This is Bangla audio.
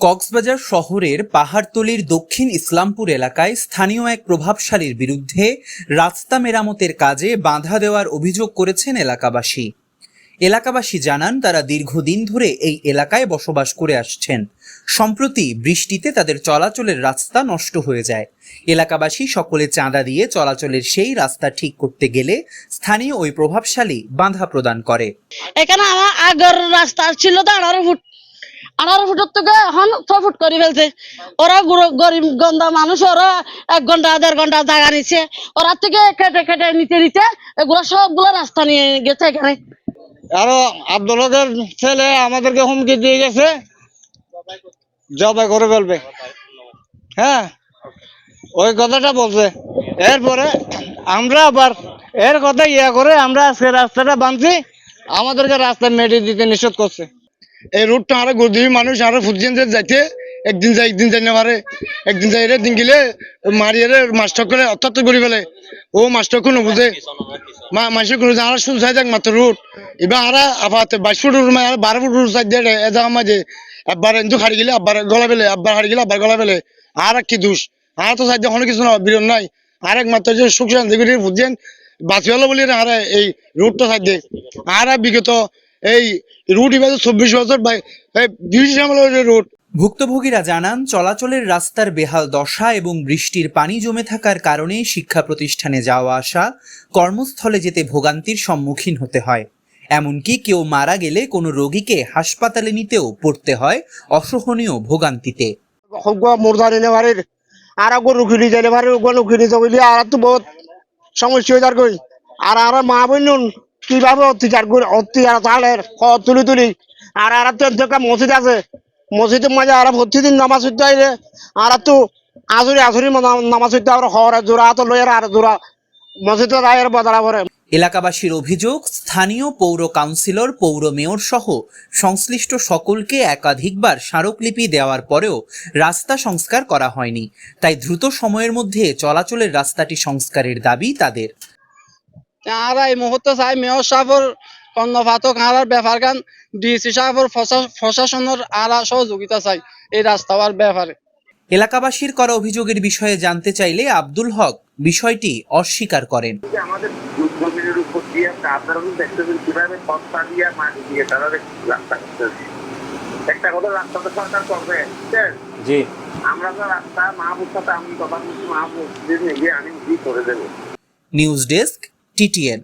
কক্সবাজার শহরের পাহাড়তলির দক্ষিণ ইসলামপুর এলাকায় স্থানীয় এক প্রভাবশালীর বিরুদ্ধে রাস্তা মেরামতের কাজে বাধা দেওয়ার অভিযোগ করেছেন এলাকাবাসী। এলাকাবাসী জানান তারা দীর্ঘদিন ধরে এই এলাকায় বসবাস করে আসছেন। সম্প্রতি বৃষ্টিতে তাদের চলাচলের রাস্তা নষ্ট হয়ে যায়। এলাকাবাসী সকলে চাঁদা দিয়ে চলাচলের সেই রাস্তা ঠিক করতে গেলে স্থানীয় ওই প্রভাবশালী বাধা প্রদান করে। এখানে আমার আগের রাস্তা ছিল তো 18 ফুটের থেকে এখন 6 ফুট করে ফেলছে। ওরা গরিব গন্দা মানুষ, ওরা 1 ঘন্টা 1.5 ঘন্টা জায়গা নিচ্ছে, ওরা থেকে কেটে নিতে এগুলো সবগুলো রাস্তা নিয়ে গেছে। এখানে আরো আব্দুল হকের ছেলে আমাদেরকে হুমকি দিয়ে গেছে, জবাই করে ফেলবে। হ্যাঁ, ওই কথাটা বলছে। এরপরে আমরা আবার এর কথা করে আমরা আজকে রাস্তাটা বাঁধছি, আমাদেরকে রাস্তা মেটে দিতে নিষেধ করছে। এই রুটটা আরো গরিব মানুষ আরো ফুটছেন যাইতে, একদিন যাই না পারে, একদিন যাই রে দিন গেলে মারিয়ে মাস্টার করে অত্যন্ত করি ফেলে। ও মাস্টার কোনো বুঝে মানুষের কোনো আরো শুধু চাই দেখ মাত্র রুট এবার আরা আবার 22 ফুট রুট 12 ফুট রুট চাই দিয়ে এদা মাঝে একবার কিন্তু হারিয়ে গেলে আবার গলা ফেলে, আবার হারিয়ে গেলে আবার গলা ফেলে। আর কি দোষ? আর তো চাই কোনো কিছু না, বিরোধ নাই। আর একমাত্র যে সুখ শান্তি করে বুঝছেন বাঁচি হলো বলি আর এই রুটটা চাই দিয়ে আর বিগত এই রুট এবার 24 বছর বা 20 সালের রুট। ভুক্তভোগীরা জানান চলাচলের রাস্তার বেহাল দশা এবং বৃষ্টির পানি জমে থাকার কারণে শিক্ষা প্রতিষ্ঠানে যাওয়া আসা, কর্মস্থলে যেতে ভোগান্তির সম্মুখীন হতে হয়। এমনকি কেউ মারা গেলে কোনো রোগীকে হাসপাতালে নিতেও পড়তে হয় অসহনীয় ভোগান্তিতে। সমস্যা আর মা বোন কিভাবে অত্যাচার তুলি আর মসজিদ আছে, মসজিদের মাঝে আর প্রতিদিন নামাজ পড়তে আইলে আর তো আজুরি নামাজ পড়তে আর হওয়ার জোড়া হাত লইয়ার আর জোড়া মসজিদে রায়ের বদলা করে। এলাকাবাসীর অভিযোগ, স্থানীয় পৌর কাউন্সিলর, পৌর মেয়র সহ সংশ্লিষ্ট সকলকে একাধিকবার স্মারকলিপি দেওয়ার পরেও রাস্তা সংস্কার করা হয়নি। তাই দ্রুত সময়ের মধ্যে চলাচলের রাস্তাটি সংস্কারের দাবি তাদের। আর এই মুহূর্তে চাই মেয়র সাহেবের কর্ণপাতক আর ব্যাপার গান ডিসি সাহেবের প্রশাসনের আর সহযোগিতা চাই এই রাস্তা হওয়ার ব্যাপারে। এলাকাবাসীর করা অভিযোগের বিষয়ে জানতে চাইলে আব্দুল হক বিষয়টি অস্বীকার করেন। আমাদের জমির উপর দিয়ে সাধারণ দেখতেছেন কিভাবে পথটা দিয়ে মাটি দিয়ে তারা রাস্তা করতেছে। একটা কথা রাস্তা তো সরকার করবে, জি আমরা তো রাস্তা মাহবুব সাথে আমি কথা বলছি, মাহবুব গিয়ে আমি কি করে দেবো। News desk, TTN।